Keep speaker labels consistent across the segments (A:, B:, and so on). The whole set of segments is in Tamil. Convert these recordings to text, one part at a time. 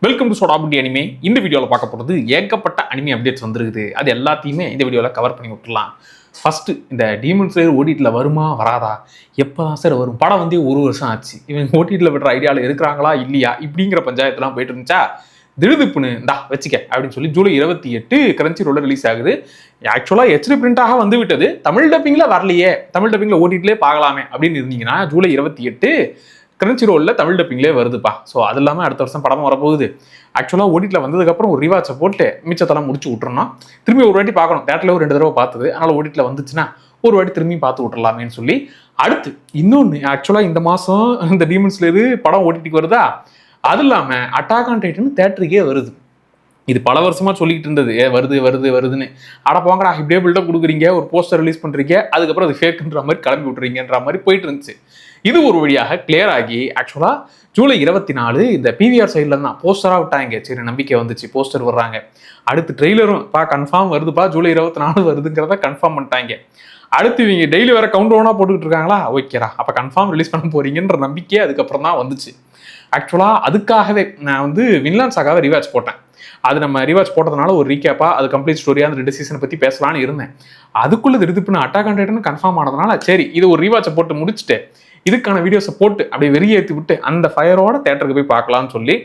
A: Welcome to சோடாபுட்டி anime. இந்த வீடியோவில் பார்க்க போகிறது ஏகப்பட்ட அனிமே அப்டேட்ஸ் வந்துருக்குது. அது எல்லாத்தையுமே இந்த வீடியோவில் கவர் பண்ணி விட்டுலாம். ஃபர்ஸ்ட் இந்த டீமன் ஸ்லேயர் ஓடிடியில் வருமா வராதா, எப்போ தான் சார் வரும்? படம் வந்து 1 வருஷம் ஆச்சு. இவங்க ஓடிடியில் விடுற ஐடியாவில் இருக்கிறாங்களா இல்லையா இப்படிங்கிற பஞ்சாயத்துலாம் போயிட்டு இருந்துச்சா, திடுதுப்புன்னு இந்தா வச்சுக்க அப்படின்னு சொல்லி ஜூலை 28 கிரன்ச்சி ரோல ரிலீஸ் ஆகுது. ஆக்சுவலாக ஹெச்டி பிரிண்டாக வந்து விட்டது. தமிழ் டப்பிங்கில் வரலையே, தமிழ் டப்பிங்கில் ஓடிடிலே பார்க்கலாமே அப்படின்னு இருந்தீங்கன்னா ஜூலை 28 கிரன்ச்சி ரோலில் தமிழ் டப்பிங்லேயே வருதுப்பா. ஸோ அது இல்லாமல் அடுத்த வருஷம் படமும் வரப்போகுது. ஆக்சுவலாக ஓடிடியில் வந்ததுக்கப்புறம் ஒரு ரிவாட்சை போட்டு மிச்சத்தெல்லாம் முடிச்சு விட்டுறணும். திரும்பி ஒரு வாட்டி பார்க்கணும். தேட்டரில் ஒரு 2 தடவை பார்த்தது, அதனால் ஓடிடியில் வந்துச்சுன்னா ஒரு வாட்டி திரும்பி பார்த்து விட்டுறலாமேன்னு சொல்லி அடுத்து இன்னொன்று ஆக்சுவலாக இந்த மாதம் இந்த டீமன் ஸ்லேயர் படம் ஓடிடிக்கு வருதா. அது இல்லாமல் அட்டாக் ஆன் டைட்டன் தேட்டருக்கே வருது. இது பல வருஷமா சொல்லிட்டு இருந்தது, வருது வருது வருதுன்னு. அட போங்கடா, இப்படியே பில்டப் கொடுக்குறீங்க, ஒரு போஸ்டர் ரிலீஸ் பண்ணுறீங்க, அதுக்கப்புறம் அது ஃபேக்குன்ற மாதிரி கிளம்பி விட்டுறீங்கன்ற மாதிரி போயிட்டு இருந்துச்சு. இது ஒரு வழியாக கிளியர் ஆகி ஆக்சுவலாக ஜூலை 24 இந்த பிவிஆர் சைடில் தான் போஸ்டராக விட்டாங்க. சரி, நம்பிக்கை வந்துச்சு, போஸ்டர் வர்றாங்க. அடுத்து ட்ரெய்லரும் கன்ஃபார்ம் வருதுப்பா, ஜூலை 24 வருதுங்கிறத கன்ஃபார்ம் பண்ணிட்டாங்க. அடுத்து இவங்க டெய்லி வேற கவுண்ட் ஓனா போட்டுக்கிட்டு இருக்காங்களா, ஓகேரா அப்போ கன்ஃபார்ம் ரிலீஸ் பண்ண போறீங்கன்ற நம்பிக்கை அதுக்கப்புறம் தான் வந்துச்சு. ஆக்சுவலாக அதுக்காகவே நான் வந்து வின்லாண்ட் சாகாவை ரிவாட்ச் போட்டேன். அது நம்ம ரிவாட்ச் போட்டதுனால ஒரு ரீகேப்பா அது கம்ப்ளீட் ஸ்டோரியாக அந்த 2 சீசனை பற்றி பேசலான்னு இருந்தேன். அதுக்குள்ளே திருப்பின்னு அட்டாக் ஆன் டைட்டன் கன்ஃபார்ம் ஆனதுனால சரி இது ஒரு ரிவாட்சை போட்டு முடிச்சுட்டு இதுக்கான வீடியோஸை போட்டு அப்படியே வெறியேற்றி விட்டு அந்த ஃபயரோட தேட்டருக்கு போய் பார்க்கலாம்னு சொல்லி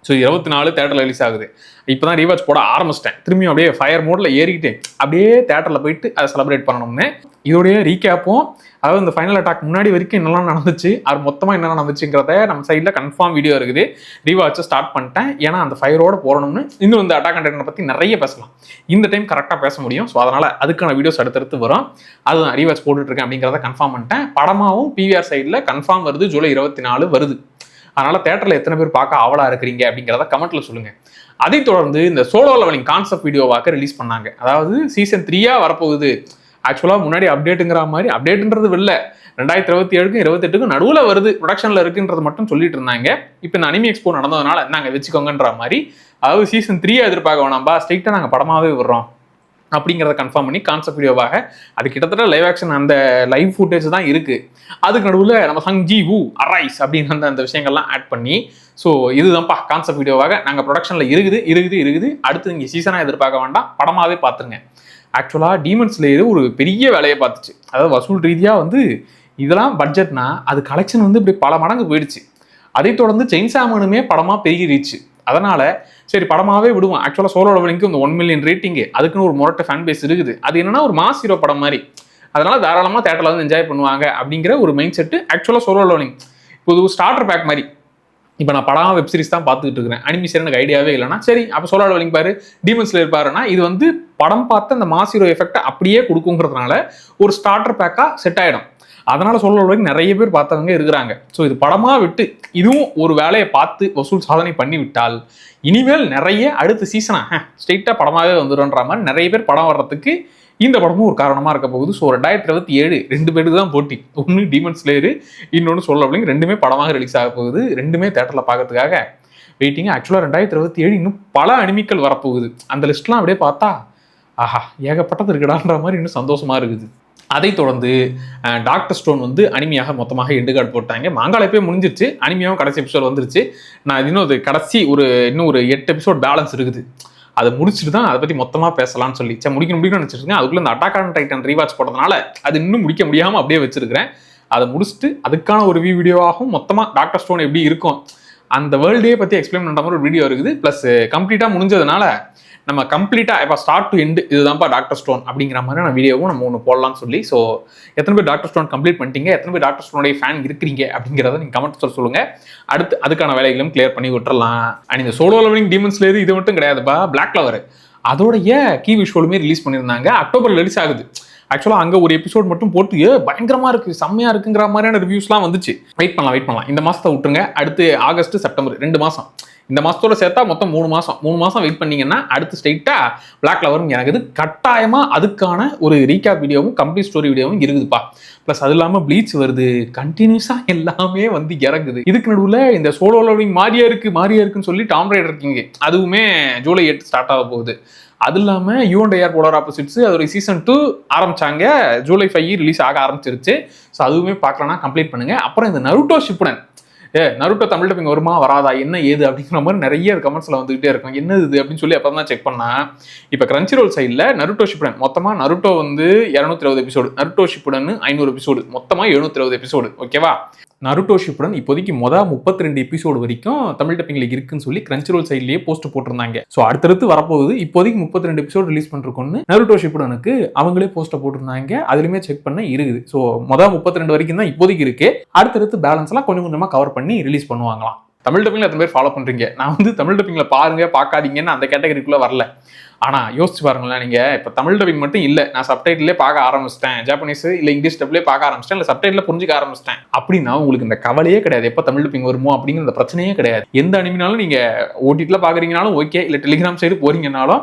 A: ஸோ 24 தேட்டரில் ரிலீஸ் ஆகுது. இப்போ தான் ரீவாட்ச் போட ஆரம்பிச்சிட்டேன். திரும்பியும் அப்படியே ஃபயர் மோடில் ஏறிக்கிட்டு அப்படியே தேட்டரில் போயிட்டு அதை செலிப்ரேட் பண்ணணும்னு இதோடைய ரீகேப்பும், அதாவது இந்த ஃபைனல் அட்டாக் முன்னாடி வரைக்கும் என்னெல்லாம் நடந்துச்சு, அது மொத்தமாக என்ன நடந்துச்சுங்கிறத நம்ம சைடில் கன்ஃபார்ம் வீடியோ இருக்குது. ரீவாட்சை ஸ்டார்ட் பண்ணிட்டேன். ஏன்னா அந்த ஃபயரோட போகணும்னு இன்னும் இந்த அட்டாக் ஆன் டைட்டனை பற்றி நிறைய பேசலாம். இந்த டைம் கரெக்டாக பேச முடியும். ஸோ அதனால் அதுக்கான வீடியோஸ் அடுத்தடுத்து வரும். அதுதான் ரீவாட்ச் போட்டுட்ருக்கேன் அப்படிங்கிறத கன்ஃபார்ம் பண்ணிட்டேன். படமாகவும் பிவிஆர் சைடில் கன்ஃபார்ம் வருது, ஜூலை 24 வருது. அதனால தேட்டரில் எத்தனை பேர் பார்க்க ஆவலா இருக்கிறீங்க அப்படிங்கிறத கமெண்ட்ல சொல்லுங்க. அதை தொடர்ந்து இந்த சோலோ லெவலிங் கான்செப்ட் வீடியோவாக்க ரிலீஸ் பண்ணாங்க. அதாவது சீசன் 3 வரப்போகுது. ஆக்சுவலாக முன்னாடி அப்டேட்டுங்கிற மாதிரி அப்டேட்ன்றது இல்லை, 2027க்கும் 28க்கும் நடுவில் வருது, ப்ரொடக்ஷனில் இருக்குன்றது மட்டும் சொல்லிட்டு இருந்தாங்க. இப்போ இந்த அனிமி எக்ஸ்போ நடந்ததுனால நாங்கள் வச்சுக்கோங்கன்ற மாதிரி, அதாவது சீசன் 3 எதிர்பார்க்க வேணாம்பா, ஸ்ட்ரைட்டாக நாங்கள் படமாகவே விடுறோம் அப்படிங்கிறத கன்ஃபார்ம் பண்ணி கான்செப்ட் வீடியோவாக அது கிட்டத்தட்ட லைவ் ஆக்ஷன் அந்த லைவ் ஃபுட்டேஜ் தான் இருக்குது. அதுக்கு நடுவில் நம்ம சங் ஜி வூ அரைஸ் அப்படின்னு அந்த விஷயங்கள்லாம் ஆட் பண்ணி ஸோ இதுதான்ப்பா கான்செப்ட் வீடியோவாக நாங்கள் ப்ரொடக்ஷனில் இருக்குது. அடுத்து நீங்கள் சீசனாக எதிர்பார்க்க வேண்டாம், படமாகவே பார்த்துருங்க. ஆக்சுவலாக டீமன் ஸ்லேயர் ஒரு பெரிய வேலையை பார்த்துச்சு. அதாவது வசூல் ரீதியாக வந்து இதெல்லாம் பட்ஜெட்னா அது கலெக்ஷன் வந்து இப்படி பல மடங்கு போயிடுச்சு. அதை தொடர்ந்து செயின்சா மேனுமே படமாக பெருகி ரீச்சு. அதனால சரி படமாவே விடுவோம். ஆக்சுவலாக சோலோ லெவலிங்க்கு இந்த 1 மில்லியன் ரேட்டிங்கு, அதுக்குன்னு ஒரு மொரட்ட ஃபேன் பேஸ் இருக்குது. அது என்னன்னா ஒரு மாஸ் ஹீரோ படம் மாதிரி, அதனால தாராளமாக தேட்டரில் வந்து என்ஜாய் பண்ணுவாங்க அப்படிங்கிற ஒரு மைண்ட் செட்டு ஆக்சுவலாக சோலோ லெவலிங். இப்போ ஒரு ஸ்டார்டர் பேக் மாதிரி. இப்போ நான் படம் வெப் சீரிஸ் தான் பார்த்துக்கிட்டு இருக்கிறேன், அனிமேஷன் எனக்கு ஐடியாவே இல்லைனா சரி அப்போ சோலோ லெவலிங் பாரு, டீமன் ஸ்லேயர் பாருன்னா இது வந்து படம் பார்த்து அந்த மாஸ் ஹீரோ எஃபெக்டை அப்படியே கொடுக்குங்கிறதுனால ஒரு ஸ்டார்டர் பேக்காக செட் ஆகிடும். அதனால சோலோ லெவலிங் நிறைய பேர் பார்த்தவங்க இருக்கிறாங்க. ஸோ இது படமாக விட்டு இதுவும் ஒரு வேலையை பார்த்து வசூல் சாதனை பண்ணி விட்டால் இனிமேல் நிறைய அடுத்த சீசனாக ஸ்ட்ரெயிட்டாக படமாகவே வந்துடும்ன்ற மாதிரி நிறைய பேர் படம் வர்றதுக்கு இந்த படமும் ஒரு காரணமாக இருக்க போகுது. ஸோ 2027 2 பேருக்கு தான் போட்டி. ஒன்று டீமன் ஸ்லேயர், இன்னொன்று சோலோ லெவலிங். ரெண்டுமே படமாக ரிலீஸ் ஆக போகுது. ரெண்டுமே தேட்டரில் பார்க்கறதுக்காக வெயிட்டிங். ஆக்சுவலாக 2027 இன்னும் பல அனிமிக்கள் வரப்போகுது. அந்த லிஸ்ட்லாம் அப்படியே பார்த்தா ஆஹா ஏகப்பட்டது இருக்குடான்ற மாதிரி இன்னும் சந்தோஷமாக இருக்குது. அதை தொடர்ந்து டாக்டர் ஸ்டோன் வந்து அனிமையாக மொத்தமாக எண்டு கார்டு போட்டாங்க. மாங்கால போய் முடிஞ்சிருச்சு, அனிமையாகவும் கடைசி எபிசோட் வந்துருச்சு. நான் இன்னும் அது கடைசி இன்னும் ஒரு 8 எபிசோட் பேலன்ஸ் இருக்குது. அதை முடிச்சுட்டு தான் அதை பற்றி மொத்தமாக பேசலாம்னு சொல்லி முடிக்கணும்னு நினச்சிருக்கேன். அதுக்குள்ளே இந்த அட்டாக் ஆன் டைட்டன் ரீவாட்ச் போட்டதுனால அது இன்னும் முடிக்க முடியாமல் அப்படியே வச்சிருக்கிறேன். அதை முடிச்சுட்டு அதுக்கான ஒரு வீடியோவாகவும் மொத்தமாக டாக்டர் ஸ்டோன் எப்படி இருக்கும் அந்த வேர்ல்டே பற்றி எக்ஸ்பிளைன் பண்ணுற மாதிரி ஒரு வீடியோ இருக்குது. ப்ளஸ் கம்ப்ளீட்டாக முடிஞ்சதுனால நம்ம கம்ப்ளீட்டாக இப்போ ஸ்டார்ட் டு எண்டு இதுதான்ப்பா டாக்டர் ஸ்டோன் அப்படிங்கிற மாதிரியான வீடியோவும் நம்ம ஒன்று போடலாம்னு சொல்லி. ஸோ எத்தனை பேர் டாக்டர் ஸ்டோன் கம்ப்ளீட் பண்ணிட்டீங்க, எத்தனை பேர் டாக்டர் ஸ்டோனுடைய ஃபேன் இருக்கிறீங்க அப்படிங்கிறத நீங்கள் கமெண்ட் சொல்லுங்கள். அடுத்து அதுக்கான வேலைகளும் கிளியர் பண்ணி விட்டுறலாம். அண்ட் இந்த சோலோ லெவலிங் டீமன் ஸ்லேயர் இது மட்டும் கிடையாதுப்பா, பிளாக் கிளவர் அதோடைய கீ விஷுவலுமே ரிலீஸ் பண்ணியிருந்தாங்க. அக்டோபர் ரிலீஸ் ஆகுது. ஆக்சுவலாக அங்கே ஒரு எபிசோட் மட்டும் போட்டு பயங்கரமாக இருக்குது, செம்மையாக இருக்குங்கிற மாதிரியான ரிவ்யூஸ்லாம் வந்துச்சு. வெயிட் பண்ணலாம். இந்த மாதத்தை விட்டுருங்க. அடுத்து ஆகஸ்ட் செப்டம்பர் 2 மாதம், இந்த மாதத்தோட சேர்த்தா மொத்தம் 3 மாதம் வெயிட் பண்ணீங்கன்னா அடுத்து ஸ்ட்ரைட்டாக பிளாக் கிளவரும் எனக்கு கட்டாயமாக அதுக்கான ஒரு ரீகேப் வீடியோவும் கம்ப்ளீட் ஸ்டோரி வீடியோவும் இருக்குதுப்பா. ப்ளஸ் அது இல்லாமல் ப்ளீச் வருது, கண்டினியூஸாக எல்லாமே வந்து இறங்குது. இதுக்கு நடுவில் இந்த சோலோ லெவலிங் மாறியா இருக்குன்னு சொல்லி டாம் ரைடர் இருக்கீங்க, அதுவுமே ஜூலை 8 ஸ்டார்ட் ஆக போகுது. அது இல்லாமல் யூ&AR போலார் ஆப்போசிட்ஸ் அதோட சீசன் 2 ஆரம்பிச்சாங்க, ஜூலை 5 ரிலீஸ் ஆக ஆரம்பிச்சிருச்சு. ஸோ அதுவுமே பார்க்கலன்னா கம்ப்ளீட் பண்ணுங்க. அப்புறம் இந்த Naruto Shippuden Naruto Tamil dubbing வருமா வராதா என்ன ஏது அப்படிங்கிற மாதிரி நிறைய கமெண்ட்ஸ்ல வந்துகிட்டே இருக்கும். என்ன இது அப்படின்னு சொல்லி அப்போ தான் செக் பண்ணா, இப்போ கிரன்ச்சி ரோல் சைடில் நருட்டோ ஷிப்புடன் மொத்தமாக நருட்டோ வந்து 220 எபிசோடு, நருட்டோ ஷிப்புடன் 500 எபிசோடு, மொத்தமாக 720 எபிசோடு. ஓகேவா? நருட்டோ ஷிப்புடன் இப்போதைக்கு 32 எபிசோடு வரைக்கும் தமிழ் டப்பிங்ல இருக்குன்னு சொல்லி கிரன்ச்சி ரோல் சைட்லயே போஸ்ட் போட்டிருந்தாங்க. ஸோ அடுத்தடுத்து வரப்போகுது. இப்போதைக்கு 32 எபிசோடு ரிலீஸ் பண்ணிருக்கோன்னு நருட்டோ ஷிப்புடனுக்கு அவங்களே போஸ்ட்டை போட்டிருந்தாங்க. அதுலயுமே செக் பண்ண இருக்குது. ஸோ 32 வரைக்கும் தான் இப்போதைக்கு இருக்கு. அடுத்தடுத்து பேலன்ஸ் எல்லாம் கொஞ்சம் கொஞ்சமா கவர் பண்ணி ரிலீஸ் பண்ணுவாங்களாம். தமிழ் டப்பிங்ல எத்தனை பேர் ஃபாலோ பண்றீங்க? நான் வந்து தமிழ் டப்பிங்ல பாருங்க பார்க்காதீங்கன்னு அந்த கேட்டகரிக்குள்ள வரல. ஆனா யோசிச்சு பாருங்களேன், நீங்க இப்ப தமிழ் டப்பிங் மட்டும் இல்ல, நான் சப்டைட்டிலே பார்க்க ஆரம்பிச்சிட்டேன், ஜாப்பனீஸ் இல்ல இங்கிலீஷ் டப்லேயே பார்க்க ஆரம்பிச்சிட்டேன், இல்ல சப்டைட்டில புரிஞ்சுக்க ஆரம்பிச்சிட்டேன் அப்படின்னா உங்களுக்கு இந்த கவலையே கிடையாது. எப்ப தமிழ் டப்பிங் வருமோ அப்படிங்கிற பிரச்சனையே கிடையாது. எந்த அனிமினாலும் நீங்க ஓடிடில பாக்குறீங்கனாலும் ஓகே, இல்ல டெலிகிராம் சைடு போறீங்கன்னாலும்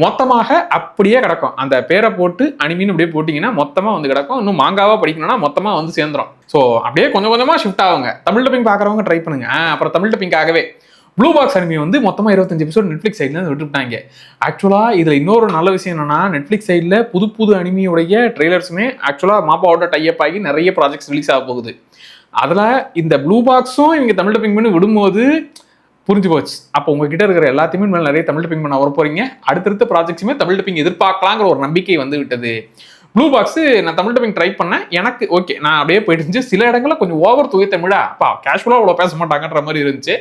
A: மொத்தமாக அப்படியே கிடக்கும். அந்த பேரை போட்டு அனிமின்னு அப்படியே போட்டீங்கன்னா மொத்தமா வந்து கிடக்கும். இன்னும் மாங்காவா படிக்கணும்னா மொத்தமா வந்து சேர்ந்துரும். ஸோ அப்படியே கொஞ்சம் கொஞ்சமா ஷிஃப்ட் ஆகுங்க. தமிழ் டப்பிங் பாக்குறவங்க ட்ரை பண்ணுங்க. அப்புறம் தமிழ் டப்பிங்காகவே ப்ளூ பாக்ஸ் அனிமி வந்து மொத்தமாக 25 எபிசோட் நெட்ஃபிளிக்ஸ் சைட்ல விட்டுவிட்டாங்க. ஆக்சுவலா இதுல இன்னொரு நல்ல விஷயம் என்னன்னா, நெட்ஃபிளிக்ஸ் சைட்ல புது புது அனிமியோடைய ட்ரெய்லர்ஸுமே ஆக்சுவலா மாப்பாவோட டைப் ஆகி நிறைய ப்ராஜெக்ட்ஸ் ரிலீஸ் ஆக போகுது. அதுல இந்த ப்ளூ பாக்ஸும் இவங்க தமிழ் டப்பிங் பண்ணி விடும்போது புரிஞ்சு போச்சு. அப்போ உங்ககிட்ட இருக்கிற எல்லாத்தையுமே மேலே நிறைய தமிழ் டப்பிங் பண்ண வர போறீங்க. அடுத்தடுத்த ப்ராஜெக்ட்ஸுமே தமிழ் டப்பிங் எதிர்பார்க்கலாங்கிற ஒரு நம்பிக்கை வந்து விட்டது. ப்ளூ பாக்ஸ் நான் தமிழ் டப்பிங் ட்ரை பண்ணேன், எனக்கு ஓகே, நான் அப்படியே போயிட்டு இருந்துச்சு. சில இடங்களில் கொஞ்சம் ஓவர் தூய தமிழா அப்பா கேஷுவலாக அவ்வளோ பேச மாட்டாங்கன்ற மாதிரி இருந்துச்சு.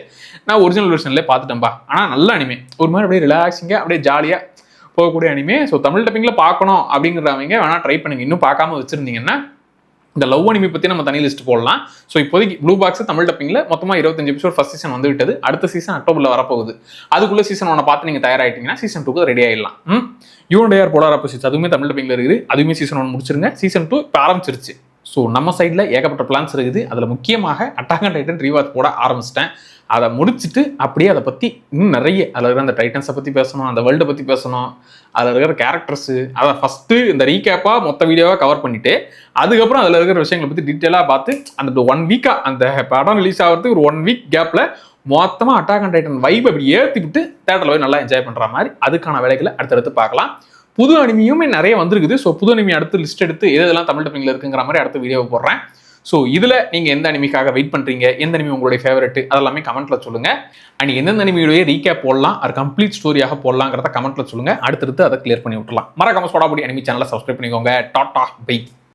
A: நான் ஒரிஜினல் வெர்ஷன்லேயே பார்த்துட்டேன்பா. ஆனால் நல்ல அனிமே, ஒரு மாதிரி அப்படியே ரிலாக்ஸிங்காக அப்படியே ஜாலியாக போகக்கூடிய அனிமே. ஸோ தமிழ் டப்பிங்கில் பார்க்கணும் அப்படிங்கிறவங்க வேணா ட்ரை பண்ணுங்க. இன்னும் பார்க்காம வச்சிருந்தீங்கன்னா இந்த லவ் அனிமி பற்றி நம்ம தனி லிஸ்ட் போடலாம். ஸோ இப்போதைக்கு ப்ளூ பாக்ஸ் தமிழ் டப்பிங்கில் மொத்தமாக 25 எபிசோட் ஃபர்ஸ்ட் சீசன் வந்து விட்டது. அடுத்த சீசன் அக்டோபரில் வரப்போகுது. அதுக்குள்ள சீசன் 1 பார்த்து நீங்கள் தயாராகிட்டீங்கன்னா சீசன் 2க்கு ரெடி ஆகிடலாம். யூஎன்டிஆர் போலார் ஆப்போசிட்ஸ் அதுவுமே தமிழ் டப்பிங்கில் இருக்குது. அதுவுமே சீசன் 1 முடிச்சிருங்க. சீசன் 2 இப்போ ஆரம்பிச்சிருச்சு. ஸோ நம்ம சைடில் ஏகப்பட்ட பிளான்ஸ் இருக்குது. அதில் முக்கியமாக அட்டாக் ஆன் டைட்டன் ரீவாட்ச் போட ஆரம்பிச்சிட்டேன். அதை முடிச்சுட்டு அப்படியே அதை பற்றி இன்னும் நிறைய அதில் இருக்கிற அந்த டைட்டன்ஸை பற்றி பேசணும், அந்த வேர்ல்டை பற்றி பேசணும், அதில் இருக்கிற கேரக்டர்ஸு, அதை ஃபஸ்ட்டு இந்த ரீகேப்பாக மொத்த வீடியோவாக கவர் பண்ணிவிட்டு அதுக்கப்புறம் அதில் இருக்கிற விஷயங்களை பற்றி டீட்டெயிலாக பார்த்து அந்த 1 வீக்காக அந்த படம் ரிலீஸ் ஆகிறதுக்கு ஒரு 1 வீக் கேப்பில் மொத்தமாக அட்டாக் ஆன் டைட்டன் வைப் அப்படி ஏற்றி விட்டு தேட்டரில் போய் நல்லா என்ஜாய் பண்ணுற மாதிரி அதுக்கான வேலைகளை அடுத்தடுத்து பார்க்கலாம். புது அனிமியுமே நிறைய வந்திருக்குது. ஸோ புது அனிமி அடுத்து லிஸ்ட் எடுத்து எதெல்லாம் தமிழ் டப்பிங்கில் இருக்குங்கிற மாதிரி அடுத்த வீடியோவை போடுறேன். ஸோ இதில் நீங்கள் எந்த அனிமிக்காக வெயிட் பண்ணுறீங்க, எந்த அனிமி உங்களுடைய ஃபேவரெட், அதெல்லாமே கமெண்ட்டில் சொல்லுங்கள். அண்ட் எந்தெந்த அனிமியுடைய ரீகேப் போடலாம், அது கம்ப்ளீட் ஸ்டோரியாக போடலாங்கிறத கமெண்ட்டில் சொல்லுங்கள். அடுத்தடுத்து அதை கிளியர் பண்ணி விட்டுலாம். மறக்காம சோடாபுடி அனிமி சேனலை சப்ஸ்கிரைப் பண்ணிக்கோங்க. Tata bye.